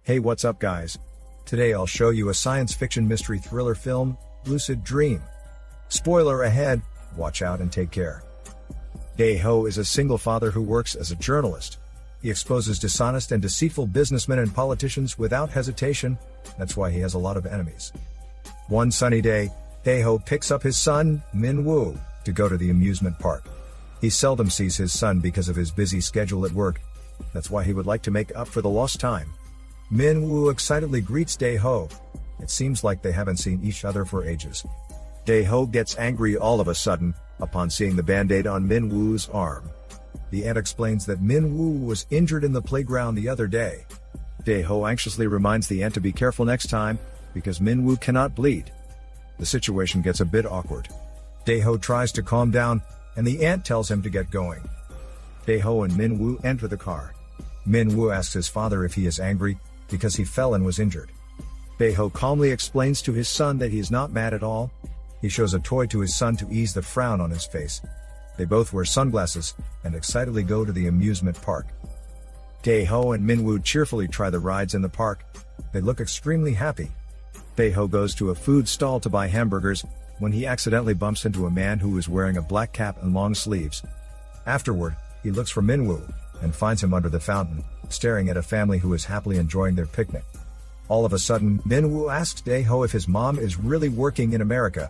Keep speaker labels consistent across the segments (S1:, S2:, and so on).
S1: Hey, what's up guys? Today I'll show you a science fiction mystery thriller film, Lucid Dream. Spoiler ahead, watch out and take care. Dae-ho is a single father who works as a journalist. He exposes dishonest and deceitful businessmen and politicians without hesitation. That's why he has a lot of enemies. One sunny day, Dae-ho picks up his son, Min-woo, to go to the amusement park. He seldom sees his son because of his busy schedule at work. That's why he would like to make up for the lost time. Min-woo excitedly greets Dae-ho. It seems like they haven't seen each other for ages. Dae-ho gets angry all of a sudden, upon seeing the band-aid on Min-woo's arm. The aunt explains that Min-woo was injured in the playground the other day. Dae-ho anxiously reminds the aunt to be careful next time, because Min-woo cannot bleed. The situation gets a bit awkward. Dae-ho tries to calm down, and the aunt tells him to get going. Dae-ho and Min-woo enter the car. Min-woo asks his father if he is angry, because he fell and was injured. Dae-ho calmly explains to his son that he is not mad at all. He shows a toy to his son to ease the frown on his face. They both wear sunglasses, and excitedly go to the amusement park. Dae-ho and Min-woo cheerfully try the rides in the park. They look extremely happy. Dae-ho goes to a food stall to buy hamburgers, when he accidentally bumps into a man who is wearing a black cap and long sleeves. Afterward, he looks for Min-woo, and finds him under the fountain, staring at a family who is happily enjoying their picnic. All of a sudden, Min-woo asks Dae-ho if his mom is really working in America.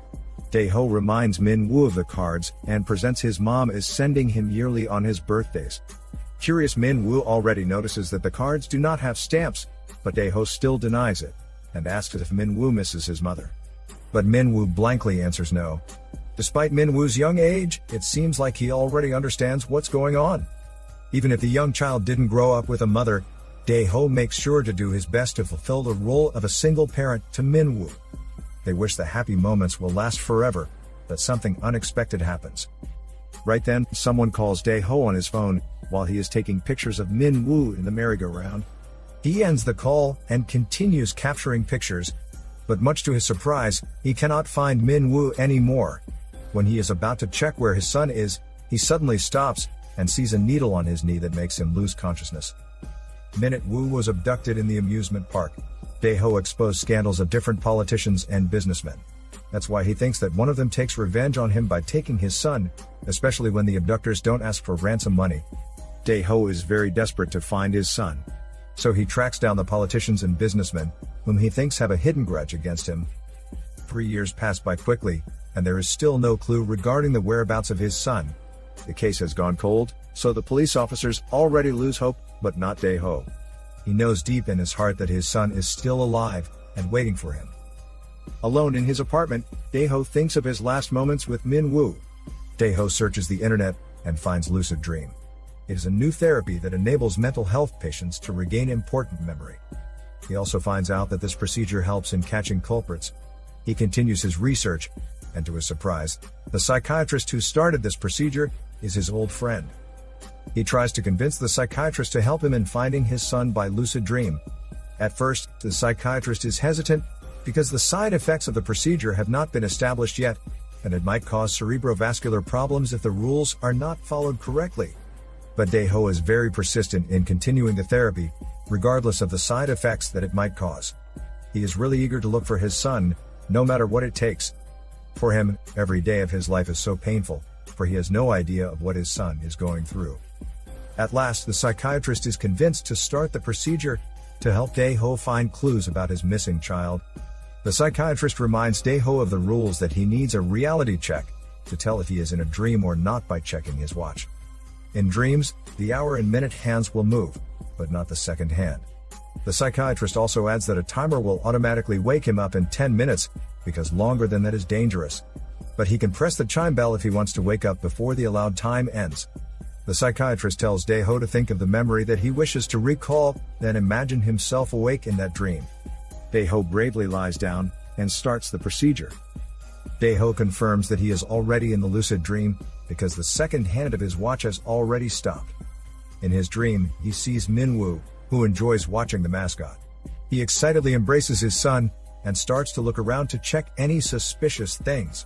S1: Dae-ho reminds Min-woo of the cards, and presents his mom as sending him yearly on his birthdays. Curious Min-woo already notices that the cards do not have stamps, but Dae-ho still denies it, and asks if Min-woo misses his mother. But Min-woo blankly answers no. Despite Min-woo's young age, it seems like he already understands what's going on. Even if the young child didn't grow up with a mother, Dae-ho makes sure to do his best to fulfill the role of a single parent to Min-woo. They wish the happy moments will last forever, but something unexpected happens. Right then, someone calls Dae-ho on his phone, while he is taking pictures of Min-woo in the merry-go-round. He ends the call, and continues capturing pictures, but much to his surprise, he cannot find Min-woo anymore. When he is about to check where his son is, he suddenly stops, and sees a needle on his knee that makes him lose consciousness. Min-woo was abducted in the amusement park. Dae-ho exposed scandals of different politicians and businessmen. That's why he thinks that one of them takes revenge on him by taking his son, especially when the abductors don't ask for ransom money. Dae-ho is very desperate to find his son. So he tracks down the politicians and businessmen, whom he thinks have a hidden grudge against him. 3 years pass by quickly, and there is still no clue regarding the whereabouts of his son. The case has gone cold, so the police officers already lose hope, but not Dae-ho. He knows deep in his heart that his son is still alive, and waiting for him. Alone in his apartment, Dae-ho thinks of his last moments with Min-woo. Dae-ho searches the internet, and finds Lucid Dream. It is a new therapy that enables mental health patients to regain important memory. He also finds out that this procedure helps in catching culprits. He continues his research, and to his surprise, the psychiatrist who started this procedure is his old friend. He tries to convince the psychiatrist to help him in finding his son by lucid dream. At first, the psychiatrist is hesitant, because the side effects of the procedure have not been established yet, and it might cause cerebrovascular problems if the rules are not followed correctly. But Dae-ho is very persistent in continuing the therapy, regardless of the side effects that it might cause. He is really eager to look for his son, no matter what it takes. For him, every day of his life is so painful, for he has no idea of what his son is going through. At last, the psychiatrist is convinced to start the procedure, to help Dae-ho find clues about his missing child. The psychiatrist reminds Dae-ho of the rules that he needs a reality check, to tell if he is in a dream or not by checking his watch. In dreams, the hour and minute hands will move, but not the second hand. The psychiatrist also adds that a timer will automatically wake him up in 10 minutes, because longer than that is dangerous. But he can press the chime bell if he wants to wake up before the allowed time ends. The psychiatrist tells Dae-ho to think of the memory that he wishes to recall, then imagine himself awake in that dream. Dae-ho bravely lies down, and starts the procedure. Dae-ho confirms that he is already in the lucid dream, because the second hand of his watch has already stopped. In his dream, he sees Min-woo, who enjoys watching the mascot. He excitedly embraces his son, and starts to look around to check any suspicious things.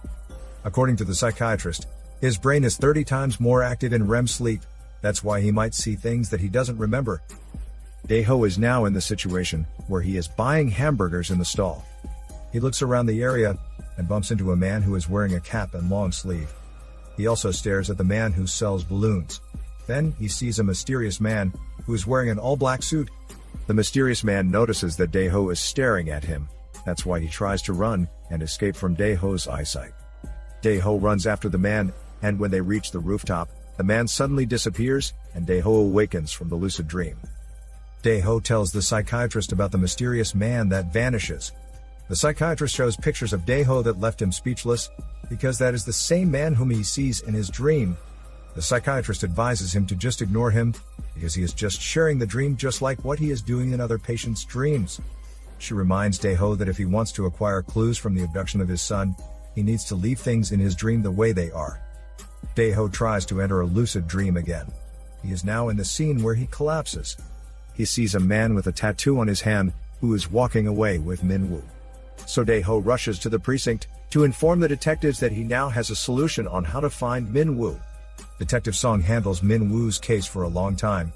S1: According to the psychiatrist, his brain is 30 times more active in REM sleep. That's why he might see things that he doesn't remember. Dae-ho is now in the situation where he is buying hamburgers in the stall. He looks around the area and bumps into a man who is wearing a cap and long sleeve. He also stares at the man who sells balloons. Then he sees a mysterious man who is wearing an all-black suit. The mysterious man notices that Dae-ho is staring at him. That's why he tries to run and escape from Dae-ho's eyesight. Dae-ho runs after the man, and when they reach the rooftop, the man suddenly disappears, and Dae-ho awakens from the lucid dream. Dae-ho tells the psychiatrist about the mysterious man that vanishes. The psychiatrist shows pictures of Dae-ho that left him speechless, because that is the same man whom he sees in his dream. The psychiatrist advises him to just ignore him, because he is just sharing the dream just like what he is doing in other patients' dreams. She reminds Dae-ho that if he wants to acquire clues from the abduction of his son, he needs to leave things in his dream the way they are. Dae-ho tries to enter a lucid dream again. He is now in the scene where he collapses. He sees a man with a tattoo on his hand who is walking away with Min-woo. So Dae-ho rushes to the precinct to inform the detectives that he now has a solution on how to find Min-woo. Detective Song handles Min-woo's case for a long time.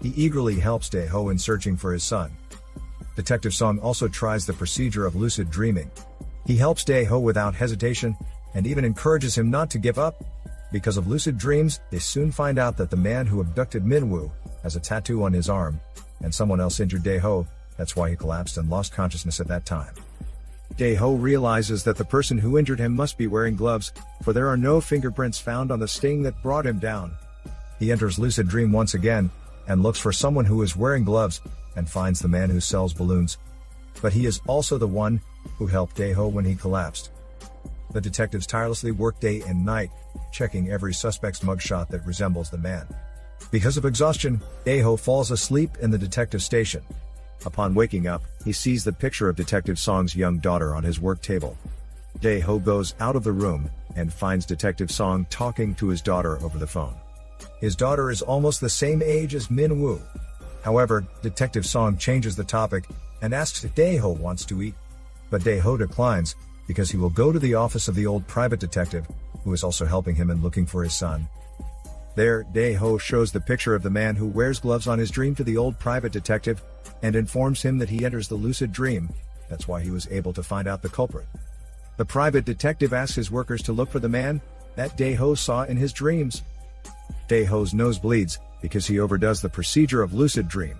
S1: He eagerly helps Dae-ho in searching for his son. Detective Song also tries the procedure of lucid dreaming. He helps Dae-ho without hesitation, and even encourages him not to give up. Because of lucid dreams, they soon find out that the man who abducted Min-woo has a tattoo on his arm, and someone else injured Dae-ho. That's why he collapsed and lost consciousness at that time. Dae-ho realizes that the person who injured him must be wearing gloves, for there are no fingerprints found on the sting that brought him down. He enters lucid dream once again, and looks for someone who is wearing gloves, and finds the man who sells balloons. But he is also the one who helped Dae-ho when he collapsed. The detectives tirelessly work day and night, checking every suspect's mugshot that resembles the man. Because of exhaustion, Dae-ho falls asleep in the detective station. Upon waking up, he sees the picture of Detective Song's young daughter on his work table. Dae-ho goes out of the room and finds Detective Song talking to his daughter over the phone. His daughter is almost the same age as Min-woo. However, Detective Song changes the topic and asks if Dae-ho wants to eat. But Dae-ho declines, because he will go to the office of the old private detective, who is also helping him in looking for his son. There, Dae-ho shows the picture of the man who wears gloves on his dream to the old private detective, and informs him that he enters the lucid dream. That's why he was able to find out the culprit. The private detective asks his workers to look for the man that Dae-ho saw in his dreams. Dae-ho's nose bleeds, because he overdoes the procedure of lucid dream.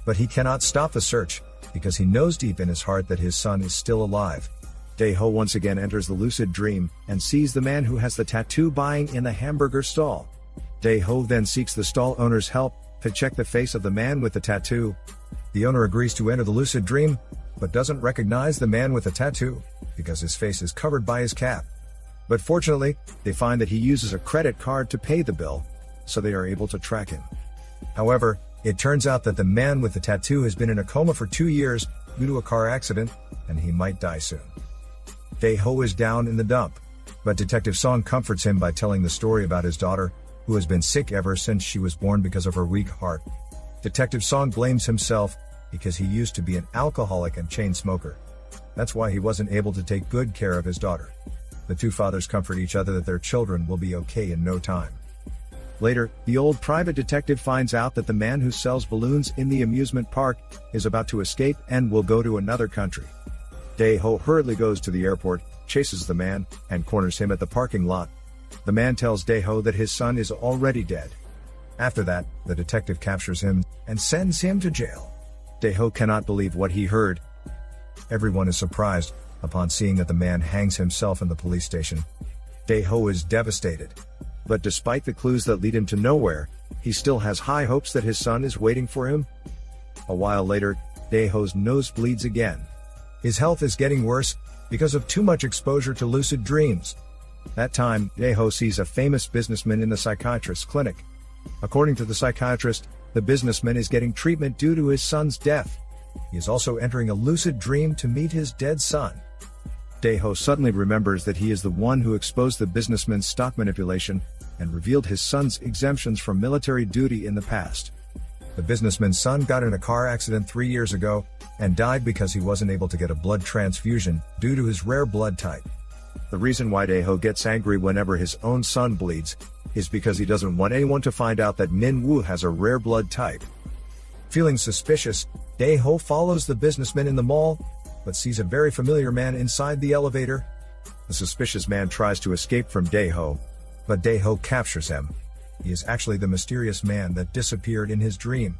S1: But he cannot stop the search, because he knows deep in his heart that his son is still alive. Dae-ho once again enters the lucid dream, and sees the man who has the tattoo buying in the hamburger stall. Dae-ho then seeks the stall owner's help to check the face of the man with the tattoo. The owner agrees to enter the lucid dream, but doesn't recognize the man with the tattoo, because his face is covered by his cap. But fortunately, they find that he uses a credit card to pay the bill, so they are able to track him. However, it turns out that the man with the tattoo has been in a coma for 2 years due to a car accident, and he might die soon. Dae-ho is down in the dump, but Detective Song comforts him by telling the story about his daughter, who has been sick ever since she was born because of her weak heart. Detective Song blames himself, because he used to be an alcoholic and chain smoker. That's why he wasn't able to take good care of his daughter. The two fathers comfort each other that their children will be okay in no time. Later, the old private detective finds out that the man who sells balloons in the amusement park is about to escape and will go to another country. Dae-ho hurriedly goes to the airport, chases the man, and corners him at the parking lot. The man tells Dae-ho that his son is already dead. After that, the detective captures him and sends him to jail. Dae-ho cannot believe what he heard. Everyone is surprised upon seeing that the man hangs himself in the police station. Dae-ho is devastated. But despite the clues that lead him to nowhere, he still has high hopes that his son is waiting for him. A while later, Dae-ho's nose bleeds again. His health is getting worse because of too much exposure to lucid dreams. That time, Dae-ho sees a famous businessman in the psychiatrist's clinic. According to the psychiatrist, the businessman is getting treatment due to his son's death. He is also entering a lucid dream to meet his dead son. Dae-ho suddenly remembers that he is the one who exposed the businessman's stock manipulation and revealed his son's exemptions from military duty in the past. The businessman's son got in a car accident 3 years ago and died because he wasn't able to get a blood transfusion due to his rare blood type. The reason why Dae-ho gets angry whenever his own son bleeds is because he doesn't want anyone to find out that Min-woo has a rare blood type. Feeling suspicious, Dae-ho follows the businessman in the mall, but sees a very familiar man inside the elevator. The suspicious man tries to escape from Dae-ho, but Dae-ho captures him. He is actually the mysterious man that disappeared in his dream.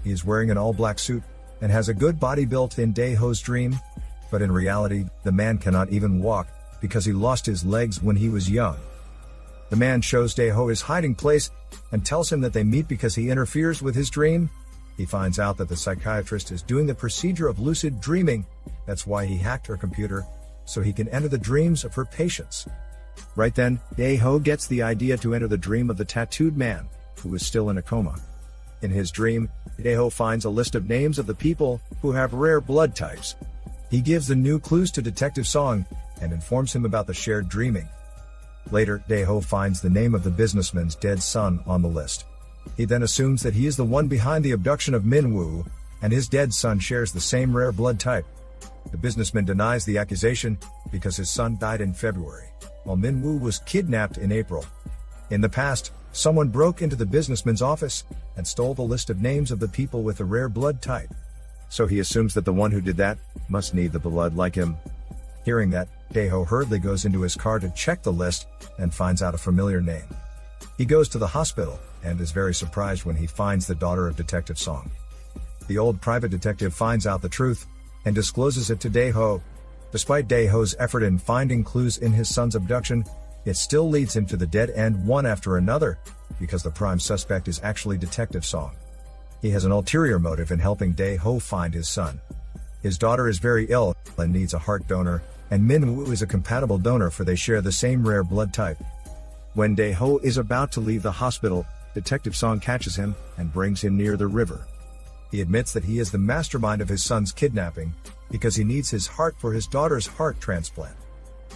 S1: He is wearing an all-black suit, and has a good body built in Dae-ho's dream, but in reality, the man cannot even walk, because he lost his legs when he was young. The man shows Dae-ho his hiding place, and tells him that they meet because he interferes with his dream. He finds out that the psychiatrist is doing the procedure of lucid dreaming. That's why he hacked her computer, so he can enter the dreams of her patients. Right then, Dae-ho gets the idea to enter the dream of the tattooed man, who is still in a coma. In his dream, Dae-ho finds a list of names of the people who have rare blood types. He gives the new clues to Detective Song, and informs him about the shared dreaming. Later, Dae-ho finds the name of the businessman's dead son on the list. He then assumes that he is the one behind the abduction of Min-woo, and his dead son shares the same rare blood type. The businessman denies the accusation because his son died in February, while Min-woo was kidnapped in April. In the past, someone broke into the businessman's office and stole the list of names of the people with a rare blood type. So he assumes that the one who did that must need the blood like him. Hearing that, Dae-ho hurriedly goes into his car to check the list and finds out a familiar name. He goes to the hospital and is very surprised when he finds the daughter of Detective Song. The old private detective finds out the truth and discloses it to Dae-ho. Despite Dae-ho's effort in finding clues in his son's abduction, it still leads him to the dead end one after another, because the prime suspect is actually Detective Song. He has an ulterior motive in helping Dae-ho find his son. His daughter is very ill and needs a heart donor, and Min-woo is a compatible donor, for they share the same rare blood type. When Dae-ho is about to leave the hospital, Detective Song catches him and brings him near the river. He admits that he is the mastermind of his son's kidnapping, because he needs his heart for his daughter's heart transplant.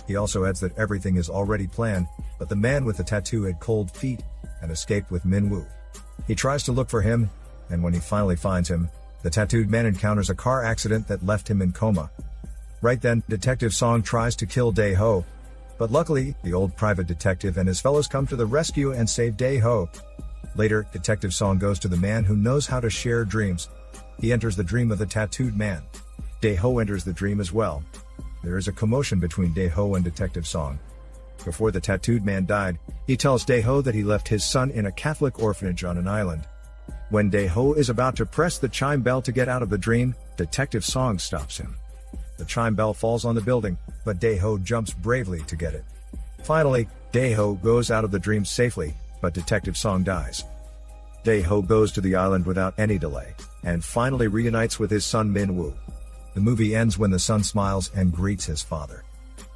S1: He also adds that everything is already planned, but the man with the tattoo had cold feet and escaped with Min-woo. He tries to look for him, and when he finally finds him, the tattooed man encounters a car accident that left him in coma. Right then, Detective Song tries to kill Dae-ho, but luckily, the old private detective and his fellows come to the rescue and save Dae-ho. Later, Detective Song goes to the man who knows how to share dreams. He enters the dream of the tattooed man. Dae-ho enters the dream as well. There is a commotion between Dae-ho and Detective Song. Before the tattooed man died, he tells Dae-ho that he left his son in a Catholic orphanage on an island. When Dae-ho is about to press the chime bell to get out of the dream, Detective Song stops him. The chime bell falls on the building, but Dae-ho jumps bravely to get it. Finally, Dae-ho goes out of the dream safely, but Detective Song dies. Dae-ho goes to the island without any delay, and finally reunites with his son Min-woo. The movie ends when the son smiles and greets his father.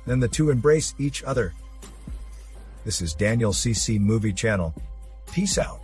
S1: Then the two embrace each other. This is Daniel CC Movie Channel. Peace out.